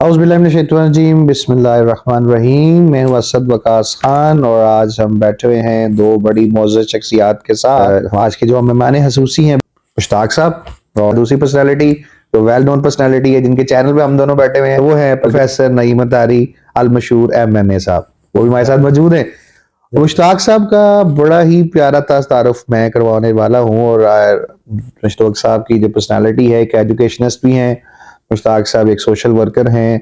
औज़ुबिल्लाहिमिनश्शैतानिर्रजीम बिस्मिल्लाहिर्रहमानिर्रहीम। मैं हूँ असद वकास खान और आज हम बैठे हुए हैं दो बड़ी मोअज़्ज़ज़ शख्सियात के साथ। आज के जो मेहमान हसूसी हैं मुश्ताक साहब, और दूसरी पर्सनैलिटी जो वेल नोन पर्सनैलिटी है जिनके चैनल पे हम दोनों बैठे हुए हैं वो है प्रोफेसर नईम अतारी अल मशहूर MMA साहब। वो भी हमारे साथ मौजूद हैं। मुश्ताक साहब का बड़ा ही प्यारा तारुफ मैं करवाने वाला हूँ। और मुश्ताक साहब की जो पर्सनैलिटी है, एक एजुकेशनिस्ट भी हैं। मुश्ताक साहब एक सोशल वर्कर हैं।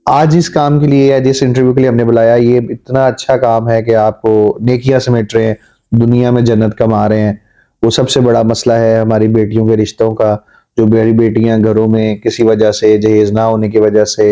आज इस काम के लिए या जिस इंटरव्यू के लिए हमने बुलाया, ये इतना अच्छा काम है कि आपको नेकियां समेट रहे हैं, दुनिया में जन्नत कमा रहे हैं। वो सबसे बड़ा मसला है हमारी बेटियों के रिश्तों का। जो मेरी बेटियां घरों में किसी वजह से जहेज ना होने की वजह से,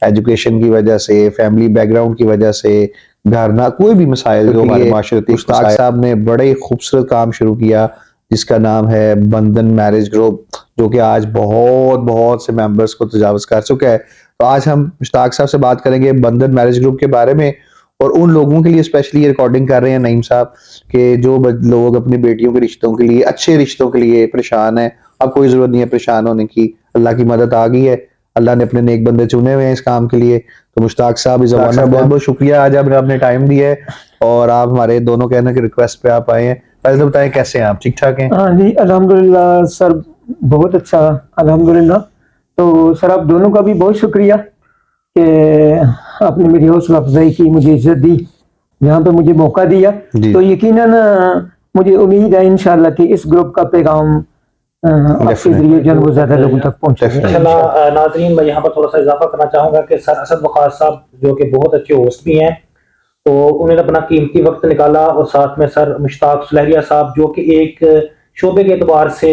एजुकेशन की वजह से, फैमिली बैकग्राउंड की वजह से, घर ना कोई भी मसाइल जो हमारे माशरती, मुश्ताक साहब ने बड़े खूबसूरत काम शुरू किया जिसका नाम है बंधन मैरिज ग्रुप, जो कि आज बहुत बहुत से मेंबर्स को तजावज कर चुका है। तो आज हम मुश्ताक साहब से बात करेंगे बंधन मैरिज ग्रुप के बारे में, और उन लोगों के लिए स्पेशली ये रिकॉर्डिंग कर रहे हैं नईम साहब कि जो लोग अपनी बेटियों के रिश्तों के लिए, अच्छे रिश्तों के लिए परेशान है। अब कोई जरूरत नहीं है परेशान होने की, अल्लाह की मदद आ गई है। अल्लाह ने अपने नेक बंदे चुने हुए हैं इस काम के लिए। तो मुश्ताक साहब इस जमाना बहुत बहुत शुक्रिया, आज आपने टाइम दिया है और आप हमारे दोनों कहने की रिक्वेस्ट पे आप आए हैं। पहले तो बताएं कैसे हैं आप, ठीक ठाक हैं? हाँ जी, अल्हम्दुलिल्लाह सर, बहुत अच्छा, अल्हम्दुलिल्लाह। तो सर आप दोनों का भी बहुत शुक्रिया कि आपने मेरी हौसला अफजाई की, मुझे इज्जत दी, यहाँ पे मुझे मौका दिया। तो यकीनन मुझे उम्मीद है इंशाल्लाह कि इस ग्रुप का पैगाम आपके जरिए जो वो ज्यादा लोगों तक पहुँचेगा इंशाल्लाह। नाज़रीन, मैं यहाँ पर थोड़ा सा इजाफा करना चाहूँगा कि सर असद वकास साहब जो कि बहुत अच्छे होस्ट भी हैं, तो उन्होंने अपना कीमती वक्त निकाला, और साथ में सर मुश्ताक सुलहरिया साहब जो कि एक शोबे के एतबार से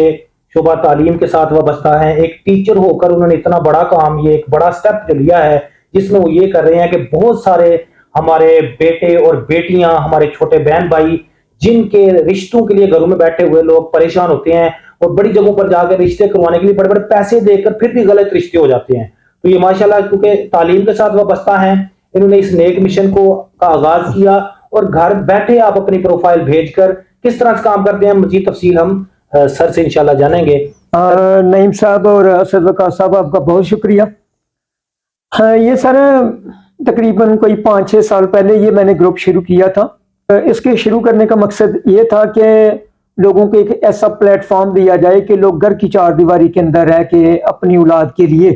शोबा तालीम के साथ वाबस्ता है, एक टीचर होकर उन्होंने इतना बड़ा काम, ये एक बड़ा स्टेप जो लिया है जिसमें वो ये कर रहे हैं कि बहुत सारे हमारे बेटे और बेटियां, हमारे छोटे बहन भाई जिनके रिश्तों के लिए घरों में बैठे हुए लोग परेशान होते हैं और बड़ी जगहों पर जाकर रिश्ते करवाने के लिए बड़े बड़े पैसे देकर फिर भी गलत रिश्ते हो जाते हैं। तो ये माशाल्लाह क्योंकि तालीम के साथ वाबस्ता है, इन्होंने इस नेक मिशन को का आगाज किया, और घर बैठे आप अपनी प्रोफाइल भेजकर किस तरह से काम करते हैं, मजीद तफसील हम सर से इंशाल्लाह जानेंगे। नईम साहब और असद वकास साहब, आपका बहुत शुक्रिया। हाँ, ये सर तकरीबन कोई 5-6 साल पहले ये मैंने ग्रुप शुरू किया था। इसके शुरू करने का मकसद ये था कि लोगों को एक ऐसा प्लेटफॉर्म दिया जाए कि लोग घर की चार दीवारी के अंदर रह के अपनी औलाद के लिए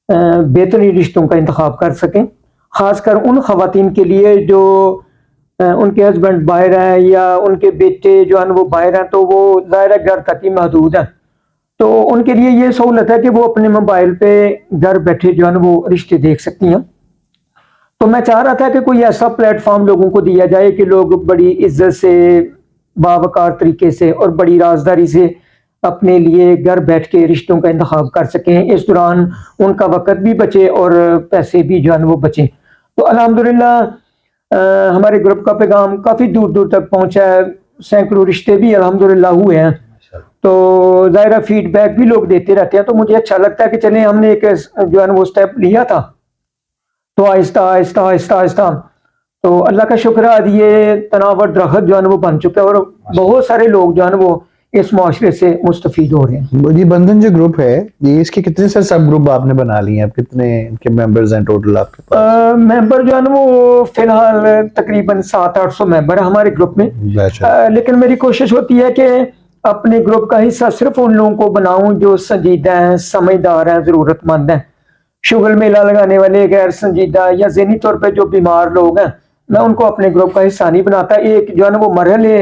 बेहतरीन रिश्तों का इंतखाब कर सकें, खासकर उन खवातीन के लिए जो उनके हस्बैंड बाहर हैं या उनके बेटे जो हैं वो बाहर हैं, तो वो ज़ाहिर घर तक ही महदूद हैं। तो उनके लिए ये सहूलत है कि वो अपने मोबाइल पे घर बैठे जो है वो रिश्ते देख सकती हैं। तो मैं चाह रहा था कि कोई ऐसा प्लेटफॉर्म लोगों को दिया जाए कि लोग बड़ी इज्जत से, बावकार तरीके से और बड़ी राजदारी से अपने लिए घर बैठ के रिश्तों का इंतखाब कर सकें। इस दौरान उनका वक़्त भी बचे और पैसे भी जो है वो बचे। तो अल्हम्दुलिल्लाह हमारे ग्रुप का पैगाम काफ़ी दूर दूर तक पहुँचा है, सैकड़ों रिश्ते भी अल्हम्दुलिल्लाह हुए हैं। तो ज़ाहिर फीडबैक भी लोग देते रहते हैं, तो मुझे अच्छा लगता है कि चलें, हमने एक जो है वो स्टेप लिया था, तो आहिस्ता आहिस्ता आहिस्ता आहिस्ता तो अल्लाह का शुक्र है ये तनावर दरख्त जो है वो बन चुका है और बहुत सारे लोग जो है वो इस माशरे से मुस्तफीद हो रहे हैं। ये बंधन जो ग्रुप है, ये इसके कितने सारे सब ग्रुप आपने बना लिए हैं? कितने इनके मेंबर्स हैं टोटल आपके पास? मेंबर जो है ना वो फिलहाल तकरीबन 700-800 मेंबर है हमारे ग्रुप में। लेकिन मेरी कोशिश होती है कि अपने ग्रुप का हिस्सा सिर्फ उन लोगों को बनाऊं जो संजीदा हैं, समझदार हैं, जरूरतमंद हैं। शुगल मेला लगाने वाले, गैर संजीदा या ज़हनी तौर पर जो बीमार लोग हैं, मैं उनको अपने ग्रुप का हिस्सा नहीं बनाता। एक जो है ना वो मरहले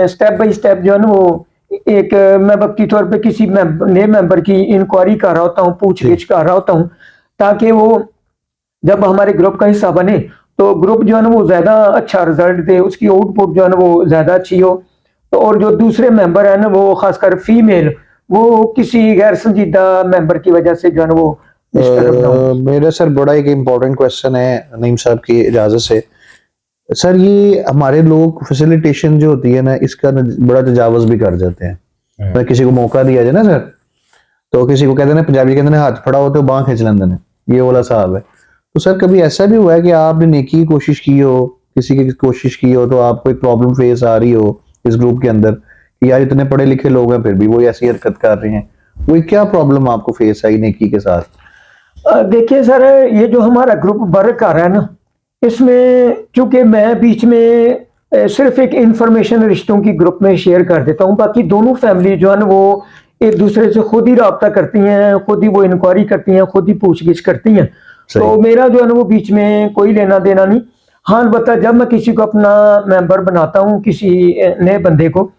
स्टेप बाई स्टेप जो है ना वो एक मैं वक्ती तौर पे किसी नए मेंबर की इंक्वायरी कर रहा होता हूँ, पूछगिछ कर रहा होता हूँ, ताकि वो जब हमारे ग्रुप का हिस्सा बने तो ग्रुप जो है ना वो ज़्यादा अच्छा रिजल्ट दे, उसकी आउटपुट जो है ना वो ज़्यादा अच्छी हो। तो और जो दूसरे मेंबर हैं ना वो खासकर फीमेल, वो किसी गैर संजीदा मेंबर की वजह से जो है ना वो मेरा सर बड़ा एक इम्पोर्टेंट क्वेश्चन है नईम साहब की इजाजत से। सर ये हमारे लोग फैसिलिटेशन जो होती है ना, इसका बड़ा तजावुज भी कर जाते हैं। तो किसी को मौका दिया जाए ना सर, तो किसी को कहते हैं पंजाबी कहते हैं हाथ फड़ा हो तो बांह खींच लेंदे ने, ये वाला साहब है। तो सर कभी ऐसा भी हुआ है कि आपने नेकी की कोशिश की हो, किसी की कोशिश की हो, तो आपको एक प्रॉब्लम फेस आ रही हो इस ग्रुप के अंदर कि यार इतने पढ़े लिखे लोग हैं फिर भी वो ऐसी हरकत कर रहे हैं, वो क्या प्रॉब्लम आपको फेस आई नेकी के साथ? देखिए सर, ये जो हमारा ग्रुप वर्क कर रहा है ना, इसमें चूंकि मैं बीच में सिर्फ एक इंफॉर्मेशन रिश्तों की ग्रुप में शेयर कर देता हूँ, बाकी दोनों फैमिली जो है ना वो एक दूसरे से खुद ही रब्ता करती हैं, खुद ही वो इंक्वायरी करती हैं, खुद ही पूछगिछ करती हैं। सही। तो मेरा जो है ना वो बीच में कोई लेना देना नहीं। हाँ अलबत्ता जब मैं किसी को अपना मेंबर बनाता हूँ, किसी नए बंदे को,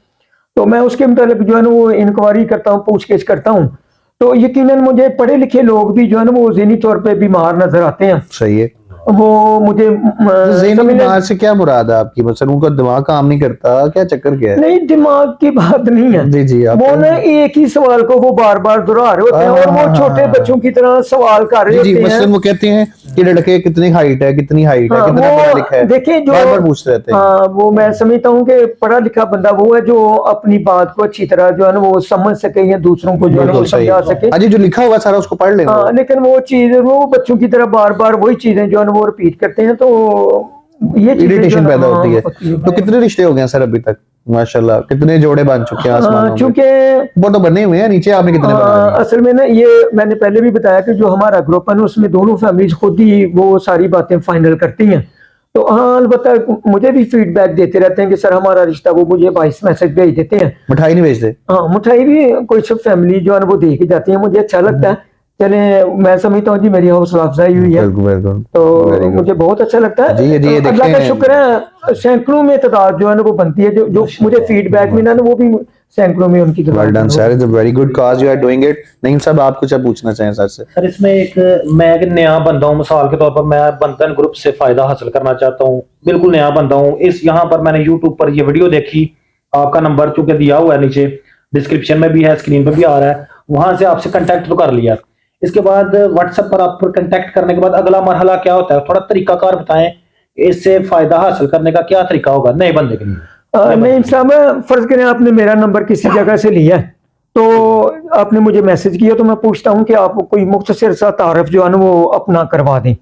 तो मैं उसके मुताबिक जो है ना वो इंक्वायरी करता हूँ, पूछगिछ करता हूँ। तो यकीनन मुझे पढ़े लिखे लोग भी जो है ना वो ज़हनी तौर पे बीमार नजर आते हैं। सही है। वो मुझे ज़हनी समझ लें- बीमार से क्या मुराद है आपकी? मतलब उनका दिमाग काम नहीं करता, क्या चक्कर क्या है? नहीं, दिमाग की बात नहीं है। जी जी, आप वो ना एक ही सवाल को वो बार बार दोहरा रहे होते हैं, और वो छोटे बच्चों की तरह सवाल कर रहे जी जी, होते मसलन हैं। वो कहते हैं कि लड़के कितनी हाइट है, कितनी हाइट है, हाँ, कितना पढ़ा लिखा है, देखिए जो बार बार पूछते रहते हैं। हाँ, वो मैं समझता हूँ कि पढ़ा लिखा बंदा वो है जो अपनी बात को अच्छी तरह जो है ना वो समझ सके या दूसरों को जो है ना वो बिल्कुल सही। समझा सके। हाँ जी, जो लिखा हुआ सारा उसको पढ़ लेना। हाँ, लेकिन वो चीज वो बच्चों की तरह बार बार वही चीजें जो है ना वो रिपीट करते हैं, तो ये चीजें जो है इरिटेशन ना, पैदा हाँ, होती है। होती है। तो कितने रिश्ते हो गए हैं सर अभी तक? माशाल्लाह, कितने जोड़े बन चुके हैं आसमानों में? चूंकि वो तो बने हुए हैं, नीचे आपने कितने बना दिए? असल में ना ये मैंने पहले भी बताया कि जो हमारा ग्रुप है ना उसमें दोनों फैमिलीज खुद ही वो सारी बातें फाइनल करती हैं। तो हाँ अलबत्ता मुझे भी फीडबैक देते रहते हैं कि सर हमारा रिश्ता, वो मुझे वॉइस मैसेज भेज देते हैं। मिठाई नहीं भेजते? हाँ, मिठाई भी कोई सब फैमिली जो है ना वो दे के जाती है, मुझे अच्छा लगता है। चले, मैं समझता हूँ जी मेरी हौसला अफजाई हुई है, बिल्कुल बिल्कुल। तो मुझे बहुत अच्छा लगता है। जी, ये अल्लाह का देखें। शुक्र है, सैकड़ों में तादाद जो है ना वो बनती है, जो मुझे फीडबैक मिला ना वो भी सैकड़ों में उनकी well done sir, it's a very good cause you are doing it. Naeem साहब, आप कुछ पूछना चाहें सर से? सर इसमें मैं एक नया बंदा हूँ, मिसाल के तौर पर मैं बंधन ग्रुप से फायदा हासिल करना चाहता हूँ, बिल्कुल नया बंदा हूँ। यहाँ पर मैंने यूट्यूब पर ये वीडियो देखी, आपका नंबर चूंकि दिया हुआ है नीचे डिस्क्रिप्शन में भी है, स्क्रीन पर भी आ रहा है, वहां से आपसे कांटेक्ट तो कर लिया। इसके बाद व्हाट्सएप पर आप कांटेक्ट करने के बाद अगला मरहला क्या होता है, थोड़ा तरीकाकार बताएं, इससे फायदा हासिल करने का क्या तरीका होगा नए बंदे के लिए? नहीं साहब, फर्ज करें आपने मेरा नंबर किसी जगह से लिया है, तो आपने मुझे मैसेज किया, तो मैं पूछता हूँ कि आप कोई मुख्तसर सा तारफ जो है ना वो अपना करवा दें।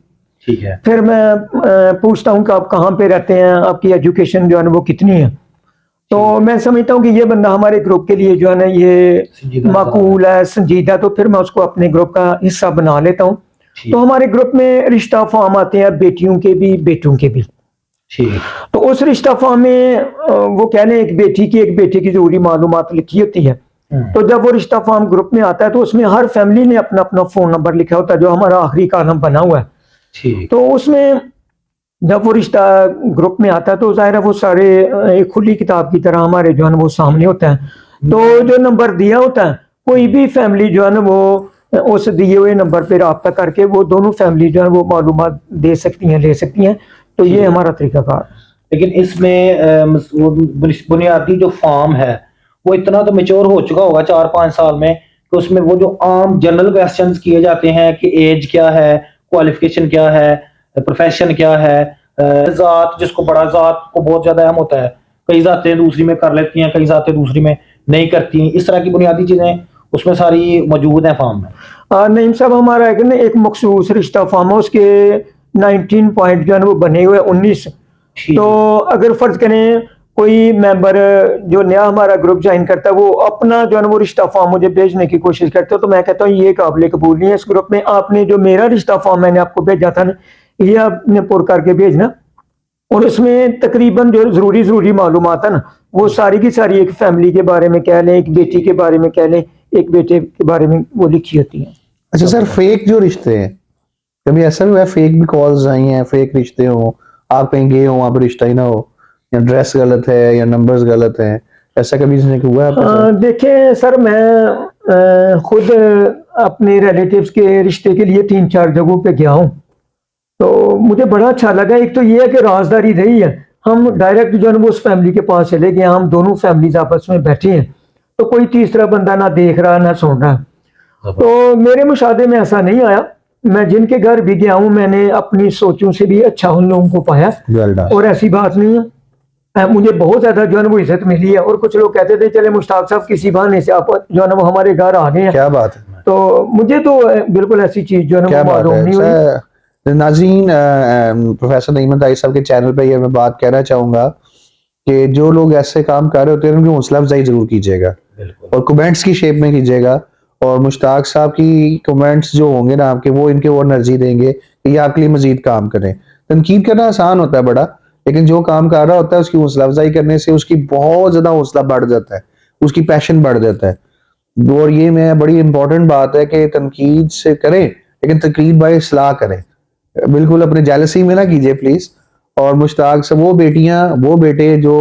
ठीक है। फिर मैं पूछता हूँ कि आप कहाँ पे रहते हैं, आपकी एजुकेशन जो है ना वो कितनी है। तो मैं समझता हूँ कि ये बंदा हमारे ग्रुप के लिए जो है ना ये संजीदा माकूल है, संजीदा, तो फिर मैं उसको अपने ग्रुप का हिस्सा बना लेता हूँ। ठीक। तो हमारे ग्रुप में रिश्ता फॉर्म आते हैं, बेटियों के भी बेटों के भी। ठीक। तो उस रिश्ता फॉर्म में वो कह लें एक बेटे की जरूरी मालूमात लिखी होती है। तो जब वो रिश्ता फॉर्म ग्रुप में आता है तो उसमें हर फैमिली ने अपना अपना फोन नंबर लिखा होता है, जो हमारा आखिरी कॉलम बना हुआ है। ठीक। तो उसमें जब वो रिश्ता ग्रुप में आता है तो जाहिर है वो सारे एक खुली किताब की तरह हमारे जो है ना वो सामने होता है। तो जो नंबर दिया होता है, कोई भी फैमिली जो है ना वो उस दिए हुए नंबर पे रब्ता करके वो दोनों फैमिली जो है वो मालूमात दे सकती हैं, ले सकती हैं। तो ये हमारा तरीकाकार। लेकिन इसमें वो बुनियादी जो फॉर्म है वो इतना तो मेच्योर हो चुका होगा 4-5 साल में कि उसमें वो जो आम जनरल क्वेश्चंस किए जाते हैं कि एज क्या है, क्वालिफिकेशन क्या है, प्रोफेशन क्या है, जात, जिसको बड़ा जात को बहुत ज्यादा अहम होता है, कई जातें दूसरी में कर लेती हैं, कई जातें दूसरी में नहीं करती, इस तरह की बुनियादी चीजें उसमें सारी मौजूद हैं फॉर्म में। नहीं साहब, हमारा एक मखसूस रिश्ता फॉर्म है, उसके 19 पॉइंट जो है वो बने हुए 19। तो अगर फर्ज करें कोई मेंबर जो नया हमारा ग्रुप ज्वाइन करता है वो अपना जो है वो रिश्ता फॉर्म मुझे भेजने की कोशिश करते हो, तो मैं कहता हूँ ये काबिल कबूल नहीं है। इस ग्रुप में आपने जो मेरा रिश्ता फॉर्म मैंने आपको भेजा था ना, ये आपने पुर करके भेजना, और उसमें तकरीबन जो जरूरी मालूमात है ना वो सारी की सारी एक फैमिली के बारे में कह लें, एक बेटी के बारे में कह लें, एक बेटे के बारे में वो लिखी होती है। अच्छा सर, फेक जो रिश्ते हैं, कभी ऐसा हुआ है फेक भी कॉल्स आई हैं, फेक रिश्ते हो, आप कहीं गए हो वहां पर रिश्ता ही ना हो, या ड्रेस गलत है या नंबर्स गलत हैं, ऐसा कभी इसने हुआ है? देखिए सर, मैं खुद अपने रिलेटिव्स के रिश्ते के लिए 3-4 जगहों पे गया हूँ, तो मुझे बड़ा अच्छा लगा। एक तो ये है कि राजदारी रही है, हम डायरेक्ट जो है वो उस फैमिली के पास चले गए, हम दोनों फैमिलीज आपस में बैठे हैं, तो कोई तीसरा बंदा ना देख रहा ना सुन रहा। तो मेरे मुशादे में ऐसा नहीं आया। मैं जिनके घर भी गया हूँ मैंने अपनी सोचों से भी अच्छा उन लोगों को पाया, और ऐसी बात नहीं है, मुझे बहुत ज्यादा जो है वो इज्जत मिली है। और कुछ लोग कहते थे चले मुश्ताक साहब किसी बहाने से आप जो है वो हमारे घर आ गए हैं। क्या बात है। तो मुझे तो बिल्कुल ऐसी चीज जो है वो मालूम नहीं हुई। नाज़रीन, प्रोफेसर नईम अताई साहब के चैनल पे ये मैं बात कहना चाहूंगा कि जो लोग ऐसे काम कर रहे होते हैं उनकी हौसला अफजाई जरूर कीजिएगा, और कमेंट्स की शेप में कीजिएगा, और मुश्ताक साहब की कमेंट्स जो होंगे ना आपके, वो इनके और एनर्जी देंगे कि ये आपके लिए मजीद काम करें। तनकीद करना आसान होता है बड़ा, लेकिन जो काम कर रहा होता है उसकी हौसला अफजाई करने से उसकी बहुत ज्यादा हौसला बढ़ जाता है, उसकी पैशन बढ़ जाता है। और ये मैं बड़ी इंपॉर्टेंट बात है कि तनकीद से करें, लेकिन तनकीद बाय सलाह करें, बिल्कुल अपने जेलसी में ना कीजिए प्लीज। और मुश्ताक से वो बेटियां, वो बेटे जो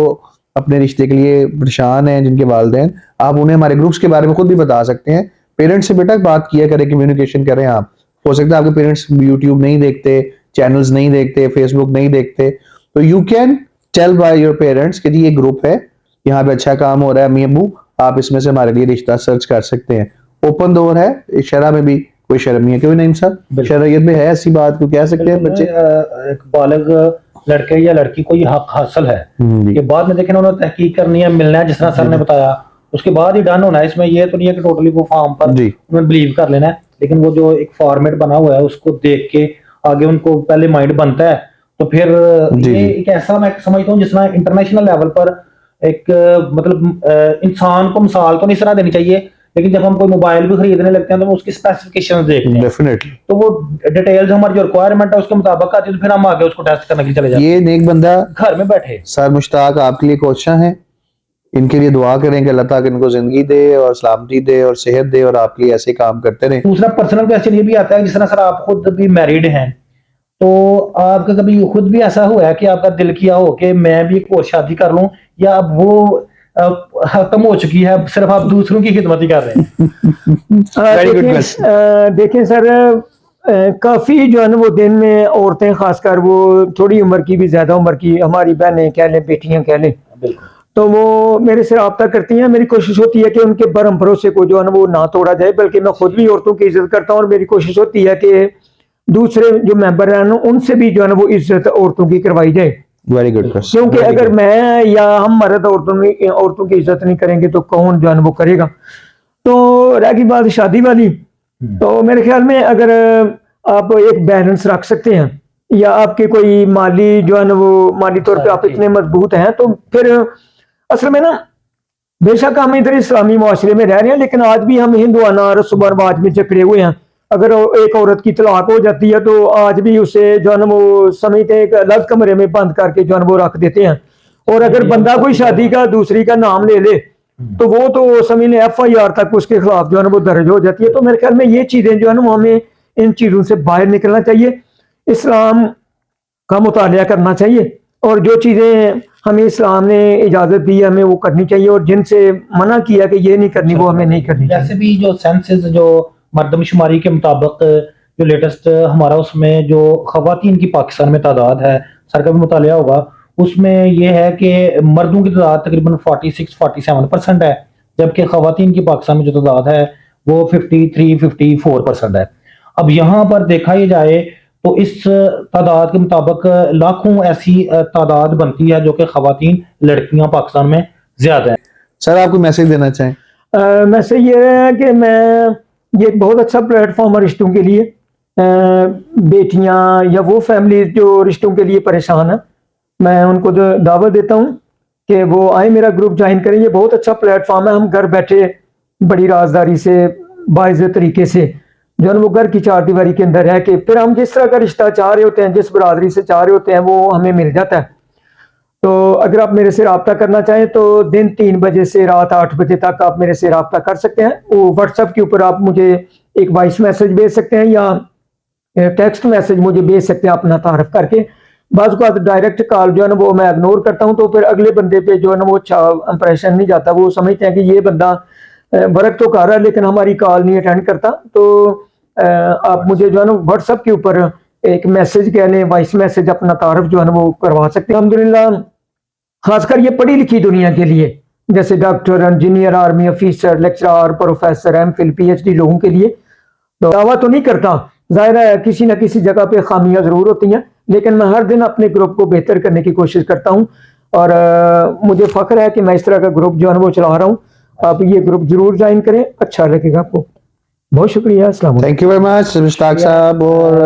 अपने रिश्ते के लिए परेशान हैं, जिनके वालिदैन, आप उन्हें हमारे ग्रुप्स के बारे में खुद भी बता सकते हैं। पेरेंट्स से बेटा बात किया करें, कम्युनिकेशन करें। आप हो सकता है आपके पेरेंट्स यूट्यूब नहीं देखते, चैनल्स नहीं देखते, फेसबुक नहीं देखते, तो you can tell by your parents कि जी ये ग्रुप है, यहाँ पे अच्छा काम हो रहा है, अम्मी अब्बू आप इसमें से हमारे लिए रिश्ता सर्च कर सकते हैं। ओपन डोर है, इस शरह में भी कोई शर्म नहीं है, क्यों नहीं सर? शरीयत में है ऐसी बात को कह सकते हैं बच्चे। एक बालिग लड़के या लड़की को ये हक हासिल है कि बाद में देखें उन्होंने तहकीक करनी है, मिलना है, जिस तरह सर ने बताया, उसके बाद ही डन होना है। इसमें ये तो नहीं है कि टोटली वो फॉर्म पर उन्हें बिलीव कर लेना है, लेकिन वो जो एक फॉर्मेट बना हुआ है उसको देख के आगे उनको पहले माइंड बनता है। तो फिर ये एक ऐसा मैं समझता हूँ जिसमें इंटरनेशनल लेवल पर एक मतलब इंसान को मिसाल तो नहीं सलाह देनी चाहिए, लेकिन जब हम कोई मोबाइल भी खरीदने लगते हैं तो उसकी स्पेसिफिकेशन देखते हैं डेफिनेटली, तो वो डिटेल्स हमारी जो रिक्वायरमेंट है उसके मुताबिक आती है, तो फिर हम आगे उसको टेस्ट करने के लिए चले जाते हैं। ये नेक बंदा घर में बैठे सर मुश्ताक आपके लिए कोशिशें हैं, इनके लिए दुआ करें कि अल्लाह ताला इनको जिंदगी दे और सलामती दे और सेहत दे और आपके लिए ऐसे काम करते रहें। दूसरा पर्सनल क्वेश्चन ये भी आता है, जिस तरह सर आप खुद भी मैरिड हैं, तो आपका कभी खुद भी ऐसा हुआ है कि आपका दिल किया हो कि मैं भी एक और शादी कर लूं, या अब वो खत्म हो चुकी है, सिर्फ आप दूसरों की खिदमत ही कर रहे हैं? देखें सर, काफी जो है ना वो दिन में औरतें खासकर वो थोड़ी उम्र की भी, ज्यादा उम्र की, हमारी बहनें कह लें, बेटियां कह लें, तो वो मेरे से रब्ता करती हैं। मेरी कोशिश होती है कि उनके भरम भरोसे को जो है ना वो ना तोड़ा जाए, बल्कि मैं खुद भी औरतों की इज्जत करता हूँ और मेरी कोशिश होती है कि दूसरे जो मेंबर हैं उनसे भी जो है ना वो इज्जत औरतों की करवाई जाए। वेरी गुड, क्योंकि अगर मैं या हम मर्द औरतों की इज्जत नहीं करेंगे तो कौन जो है वो करेगा। तो रह गई बात शादी वाली, तो मेरे ख्याल में अगर आप एक बैलेंस रख सकते हैं, या आपके कोई माली जो है ना वो माली तौर पे आप इतने मजबूत हैं, तो फिर असल में ना बेशक हम इधर इस्लामी मुआशरे में रह रहे हैं, लेकिन आज भी हम हिंदुआना रस्म व रिवाज में जकड़े हुए हैं। अगर एक औरत की तलाक हो जाती है तो आज भी उसे जो है ना वो समझते एक अलग कमरे में बंद करके जो है वो रख देते हैं। और अगर बंदा कोई शादी का दूसरी का नाम ले ले तो वो तो समझ लें FIR तक उसके खिलाफ जो है ना वो दर्ज हो जाती है। तो मेरे ख्याल में ये चीजें जो है ना हमें इन चीजों से बाहर निकलना चाहिए, इस्लाम का मुतालिया करना चाहिए, और जो चीजें हमें इस्लाम ने इजाजत दी है हमें वो करनी चाहिए, और जिनसे मना किया कि ये नहीं करनी वो हमें नहीं करनी चाहिए। वैसे भी जो सेंसस जो मर्दमशुमारी के मुताबिक जो लेटेस्ट हमारा उसमें जो खवातीन की पाकिस्तान में तादाद है, सर का भी मुतालिया होगा, उसमें यह है कि मर्दों की तादाद तकरीबन 46-47% है, जबकि खवातीन की पाकिस्तान में जो तादाद है वो 53-54% है। अब यहाँ पर देखा ही जाए तो इस तादाद के मुताबिक लाखों ऐसी तादाद बनती है जो कि खवातीन लड़कियां पाकिस्तान में ज्यादा है। सर आपको मैसेज देना चाहें? मैसेज ये है कि मैं ये एक बहुत अच्छा प्लेटफॉर्म है रिश्तों के लिए। बेटियां या वो फैमिली जो रिश्तों के लिए परेशान है, मैं उनको दावत देता हूँ कि वो आए मेरा ग्रुप ज्वाइन करें। ये बहुत अच्छा प्लेटफॉर्म है, हम घर बैठे बड़ी राजदारी से बाइज़्ज़त तरीके से जो है वो घर की चार दीवारी के अंदर रह के फिर हम जिस तरह का रिश्ता चाह रहे होते हैं, जिस बरादरी से चाह रहे होते हैं, वो हमें मिल जाता है। तो अगर आप मेरे से रब्ता करना चाहें तो दिन 3 बजे से रात 8 बजे तक आप मेरे से रब्ता कर सकते हैं। वो व्हाट्सएप के ऊपर आप मुझे एक वॉइस मैसेज भेज सकते हैं या टेक्स्ट मैसेज मुझे भेज सकते हैं अपना तारफ करके। बाज़ औक़ात डायरेक्ट कॉल जो है ना वो मैं इग्नोर करता हूँ, तो फिर अगले बंदे पे जो है ना वो अच्छा इंप्रेशन नहीं जाता। वो समझते हैं कि ये बंदा वर्क तो कर रहा है लेकिन हमारी कॉल नहीं अटेंड करता। तो आप मुझे जो है ना व्हाट्सएप के ऊपर एक मैसेज कह लें, वॉइस मैसेज अपना तारफ जो है ना वो करवा सकते हैं। अल्हम्दुलिल्लाह खासकर ये पढ़ी लिखी दुनिया के लिए, जैसे doctor, engineer, army officer, lecturer, professor, MPhil, PhD लोगों के लिए तो दावा तो नहीं करता, जाहिर है किसी न किसी जगह पे खामियां जरूर होती हैं, लेकिन मैं हर दिन अपने ग्रुप को बेहतर करने की कोशिश करता हूं और मुझे फख्र है कि मैं इस तरह का ग्रुप जो है वो चला रहा हूं। आप ये ग्रुप जरूर ज्वाइन करें, अच्छा लगेगा आपको। बहुत शुक्रिया। अस्सलाम वालेकुम। Thank you very much Mushtaq साहब। और